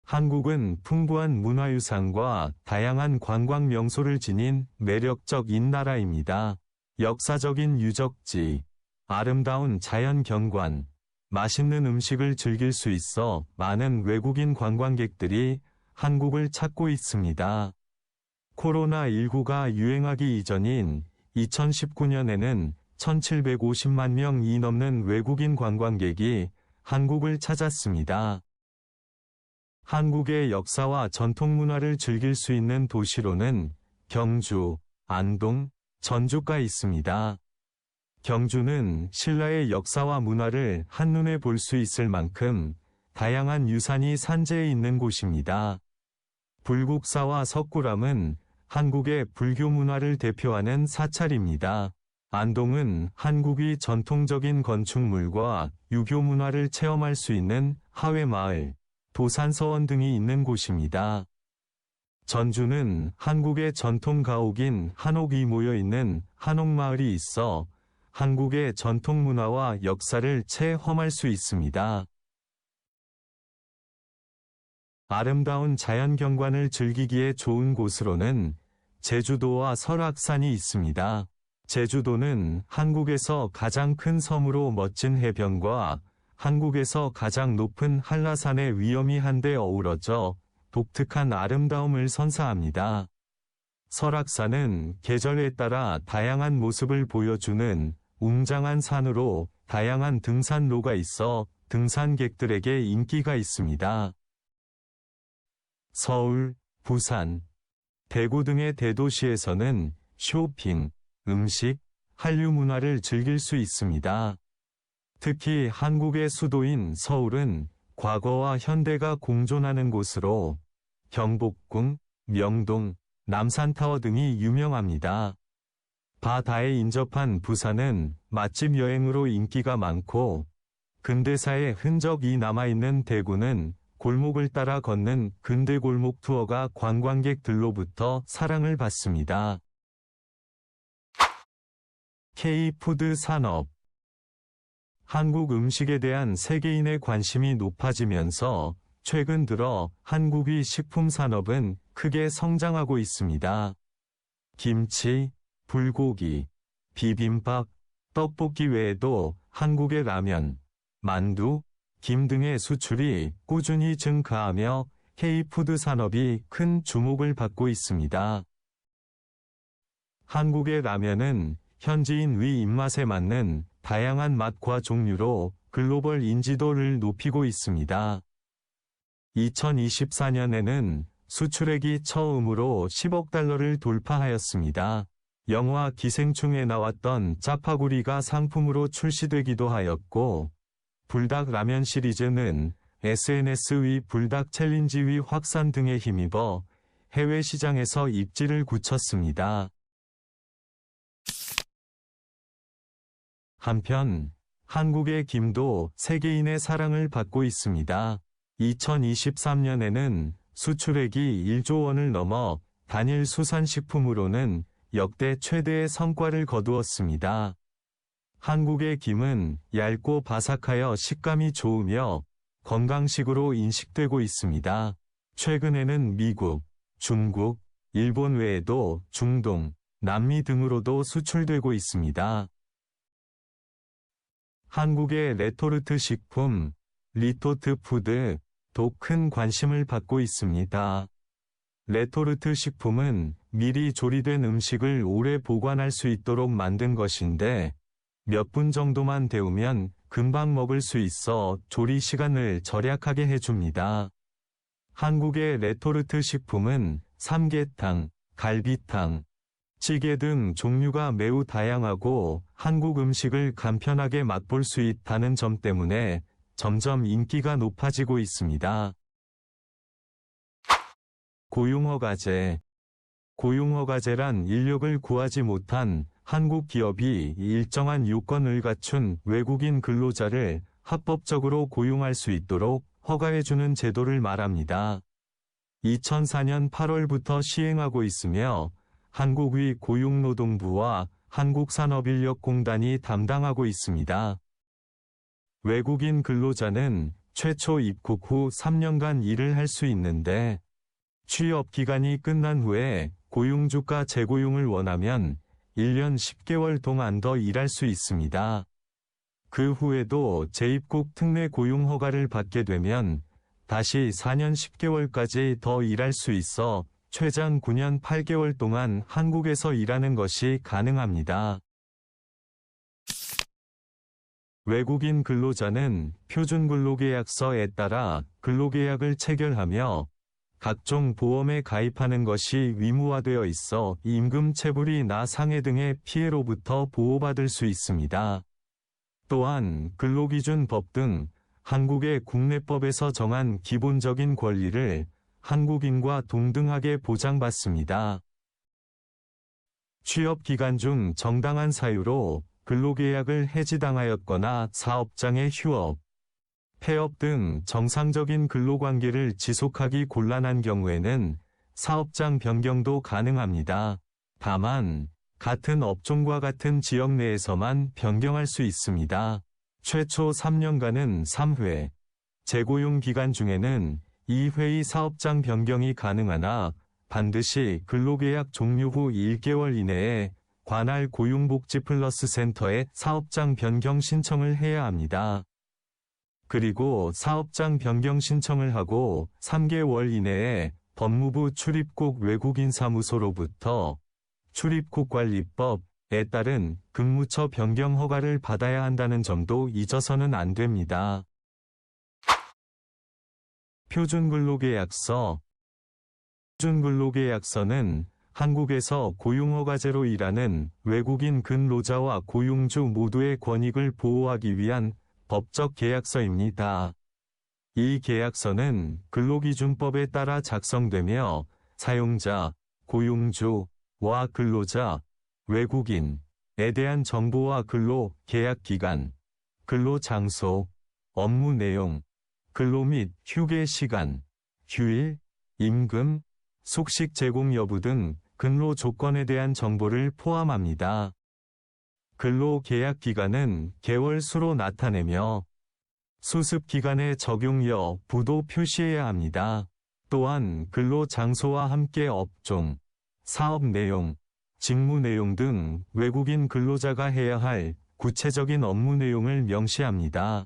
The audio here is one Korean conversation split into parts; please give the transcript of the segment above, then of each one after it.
한국은 풍부한 문화유산과 다양한 관광 명소를 지닌 매력적인 나라입니다. 역사적인 유적지, 아름다운 자연 경관, 맛있는 음식을 즐길 수 있어 많은 외국인 관광객들이 한국을 찾고 있습니다. 코로나19가 유행하기 이전인 2019년에는 1,750만 명이 넘는 외국인 관광객이 한국을 찾았습니다. 한국의 역사와 전통 문화를 즐길 수 있는 도시로는 경주, 안동, 전주가 있습니다. 경주는 신라의 역사와 문화를 한눈에 볼 수 있을 만큼 다양한 유산이 산재해 있는 곳입니다. 불국사와 석굴암은 한국의 불교 문화를 대표하는 사찰입니다. 안동은 한국의 전통적인 건축물과 유교 문화를 체험할 수 있는 하회마을, 도산서원 등이 있는 곳입니다. 전주는 한국의 전통 가옥인 한옥이 모여있는 한옥마을이 있어 한국의 전통 문화와 역사를 체험할 수 있습니다. 아름다운 자연 경관을 즐기기에 좋은 곳으로는 제주도와 설악산이 있습니다. 제주도는 한국에서 가장 큰 섬으로 멋진 해변과 한국에서 가장 높은 한라산의 위엄이 한데 어우러져 독특한 아름다움을 선사합니다. 설악산은 계절에 따라 다양한 모습을 보여주는 웅장한 산으로 다양한 등산로가 있어 등산객들에게 인기가 있습니다. 서울, 부산, 대구 등의 대도시에서는 쇼핑, 음식, 한류 문화를 즐길 수 있습니다. 특히 한국의 수도인 서울은 과거와 현대가 공존하는 곳으로 경복궁, 명동, 남산타워 등이 유명합니다. 바다에 인접한 부산은 맛집 여행으로 인기가 많고 근대사의 흔적이 남아있는 대구는 골목을 따라 걷는 근대골목 투어가 관광객들로부터 사랑을 받습니다. K-푸드 산업. 한국 음식에 대한 세계인의 관심이 높아지면서 최근 들어 한국의 식품 산업은 크게 성장하고 있습니다. 김치, 불고기, 비빔밥, 떡볶이 외에도 한국의 라면, 만두, 김 등의 수출이 꾸준히 증가하며 K-푸드 산업이 큰 주목을 받고 있습니다. 한국의 라면은 현지인의 입맛에 맞는 다양한 맛과 종류로 글로벌 인지도를 높이고 있습니다. 2024년에는 수출액이 처음으로 10억 달러를 돌파하였습니다. 영화 기생충에 나왔던 짜파구리가 상품으로 출시되기도 하였고, 불닭 라면 시리즈는 SNS의 불닭 챌린지의 확산 등에 힘입어 해외 시장에서 입지를 굳혔습니다. 한편 한국의 김도 세계인의 사랑을 받고 있습니다. 2023년에는 수출액이 1조 원을 넘어 단일 수산식품으로는 역대 최대의 성과를 거두었습니다. 한국의 김은 얇고 바삭하여 식감이 좋으며 건강식으로 인식되고 있습니다. 최근에는 미국, 중국, 일본 외에도 중동, 남미 등으로도 수출되고 있습니다. 한국의 레토르트 식품, 리토트 푸드도 큰 관심을 받고 있습니다. 레토르트 식품은 미리 조리된 음식을 오래 보관할 수 있도록 만든 것인데 몇 분 정도만 데우면 금방 먹을 수 있어 조리 시간을 절약하게 해줍니다. 한국의 레토르트 식품은 삼계탕, 갈비탕, 찌개 등 종류가 매우 다양하고 한국 음식을 간편하게 맛볼 수 있다는 점 때문에 점점 인기가 높아지고 있습니다. 고용허가제. 고용허가제란 인력을 구하지 못한 한국 기업이 일정한 요건을 갖춘 외국인 근로자를 합법적으로 고용할 수 있도록 허가해주는 제도를 말합니다. 2004년 8월부터 시행하고 있으며 한국의 고용노동부와 한국산업인력공단이 담당하고 있습니다. 외국인 근로자는 최초 입국 후 3년간 일을 할 수 있는데, 취업 기간이 끝난 후에 고용주가 재고용을 원하면 1년 10개월 동안 더 일할 수 있습니다. 그 후에도 재입국 특례 고용 허가를 받게 되면 다시 4년 10개월까지 더 일할 수 있어 최장 9년 8개월 동안 한국에서 일하는 것이 가능합니다. 외국인 근로자는 표준근로계약서에 따라 근로계약을 체결하며 각종 보험에 가입하는 것이 의무화되어 있어 임금 체불이나 상해 등의 피해로부터 보호받을 수 있습니다. 또한 근로기준법 등 한국의 국내법에서 정한 기본적인 권리를 한국인과 동등하게 보장받습니다. 취업 기간 중 정당한 사유로 근로계약을 해지당하였거나 사업장의 휴업, 폐업 등 정상적인 근로관계를 지속하기 곤란한 경우에는 사업장 변경도 가능합니다. 다만 같은 업종과 같은 지역 내에서만 변경할 수 있습니다. 최초 3년간은 3회, 재고용 기간 중에는 2회의 사업장 변경이 가능하나 반드시 근로계약 종료 후 1개월 이내에 관할 고용복지플러스센터에 사업장 변경 신청을 해야 합니다. 그리고 사업장 변경 신청을 하고 3개월 이내에 법무부 출입국 외국인사무소로부터 출입국관리법에 따른 근무처 변경 허가를 받아야 한다는 점도 잊어서는 안 됩니다. 표준근로계약서. 표준근로계약서는 한국에서 고용허가제로 일하는 외국인 근로자와 고용주 모두의 권익을 보호하기 위한 법적 계약서입니다. 이 계약서는 근로기준법에 따라 작성되며 사용자, 고용주와 근로자, 외국인에 대한 정보와 근로 계약 기간, 근로 장소, 업무 내용, 근로 및 휴게 시간, 휴일, 임금, 숙식 제공 여부 등 근로 조건에 대한 정보를 포함합니다. 근로 계약 기간은 개월 수로 나타내며 수습 기간의 적용 여부도 표시해야 합니다. 또한 근로 장소와 함께 업종, 사업 내용, 직무 내용 등 외국인 근로자가 해야 할 구체적인 업무 내용을 명시합니다.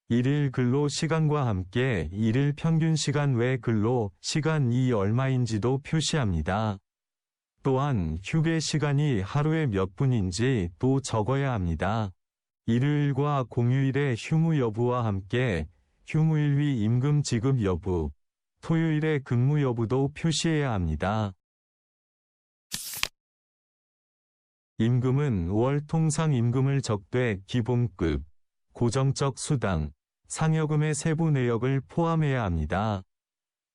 일일 근로 시간과 함께 일일 평균 시간 외 근로 시간이 얼마인지도 표시합니다. 또한 휴게 시간이 하루에 몇 분인지 또 적어야 합니다. 일요일과 공휴일의 휴무 여부와 함께 휴무일 위 임금 지급 여부, 토요일의 근무 여부도 표시해야 합니다. 임금은 월 통상 임금을 적되 기본급, 고정적 수당, 상여금의 세부 내역을 포함해야 합니다.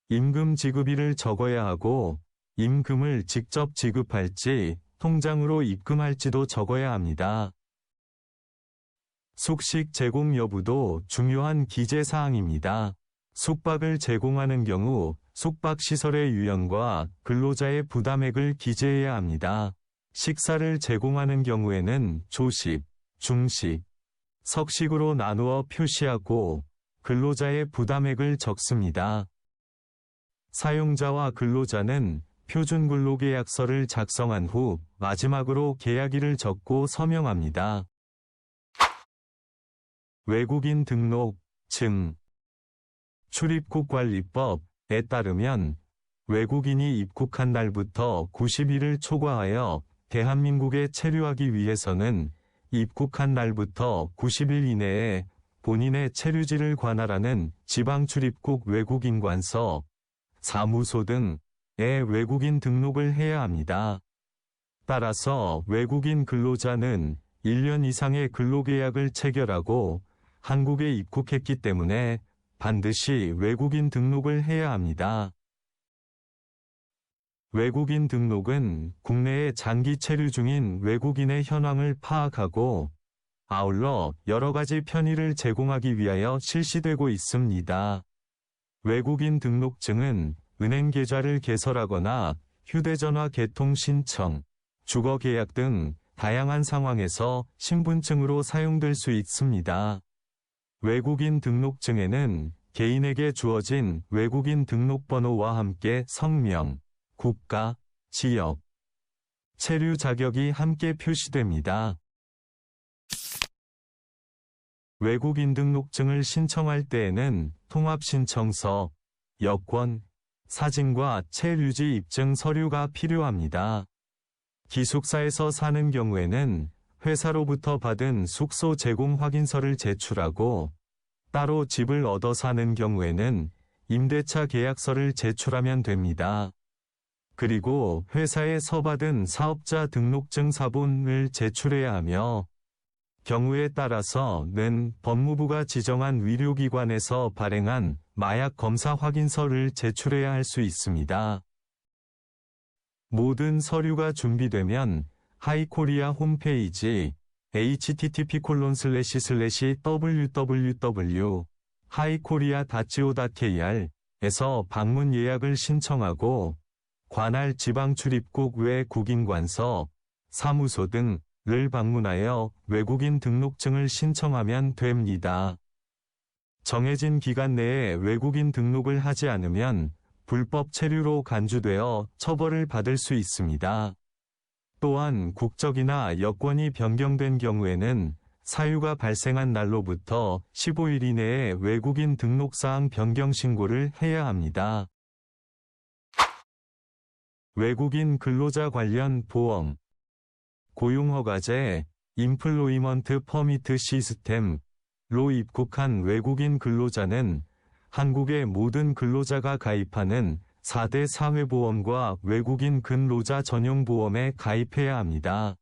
임금 지급일을 적어야 하고 임금을 직접 지급할지 통장으로 입금할지도 적어야 합니다. 숙식 제공 여부도 중요한 기재사항입니다. 숙박을 제공하는 경우 숙박시설의 유형과 근로자의 부담액을 기재해야 합니다. 식사를 제공하는 경우에는 조식, 중식, 석식으로 나누어 표시하고 근로자의 부담액을 적습니다. 사용자와 근로자는 표준근로계약서를 작성한 후 마지막으로 계약일을 적고 서명합니다. 외국인 등록, 증. 출입국관리법에 따르면 외국인이 입국한 날부터 90일을 초과하여 대한민국에 체류하기 위해서는 입국한 날부터 90일 이내에 본인의 체류지를 관할하는 지방출입국 외국인관서, 사무소 등의 외국인 등록을 해야 합니다. 따라서 외국인 근로자는 1년 이상의 근로계약을 체결하고 한국에 입국했기 때문에 반드시 외국인 등록을 해야 합니다. 외국인 등록은 국내에 장기 체류 중인 외국인의 현황을 파악하고 아울러 여러 가지 편의를 제공하기 위하여 실시되고 있습니다. 외국인 등록증은 은행 계좌를 개설하거나 휴대전화 개통 신청, 주거 계약 등 다양한 상황에서 신분증으로 사용될 수 있습니다. 외국인 등록증에는 개인에게 주어진 외국인 등록번호와 함께 성명, 국가, 지역, 체류 자격이 함께 표시됩니다. 외국인 등록증을 신청할 때에는 통합신청서, 여권, 사진과 체류지 입증 서류가 필요합니다. 기숙사에서 사는 경우에는 회사로부터 받은 숙소 제공 확인서를 제출하고, 따로 집을 얻어 사는 경우에는 임대차 계약서를 제출하면 됩니다. 그리고 회사에서 받은 사업자 등록증 사본을 제출해야 하며, 경우에 따라서는 법무부가 지정한 의료기관에서 발행한 마약 검사 확인서를 제출해야 할 수 있습니다. 모든 서류가 준비되면 하이코리아 홈페이지 http://www.highkorea.go.kr 에서 방문 예약을 신청하고 관할 지방출입국 외 국인관서, 사무소 등을 방문하여 외국인 등록증을 신청하면 됩니다. 정해진 기간 내에 외국인 등록을 하지 않으면 불법 체류로 간주되어 처벌을 받을 수 있습니다. 또한 국적이나 여권이 변경된 경우에는 사유가 발생한 날로부터 15일 이내에 외국인 등록사항 변경 신고를 해야 합니다. 외국인 근로자 관련 보험, 고용허가제, 임플로이먼트 퍼미트 시스템로 입국한 외국인 근로자는 한국의 모든 근로자가 가입하는 4대 사회보험과 외국인 근로자 전용보험에 가입해야 합니다.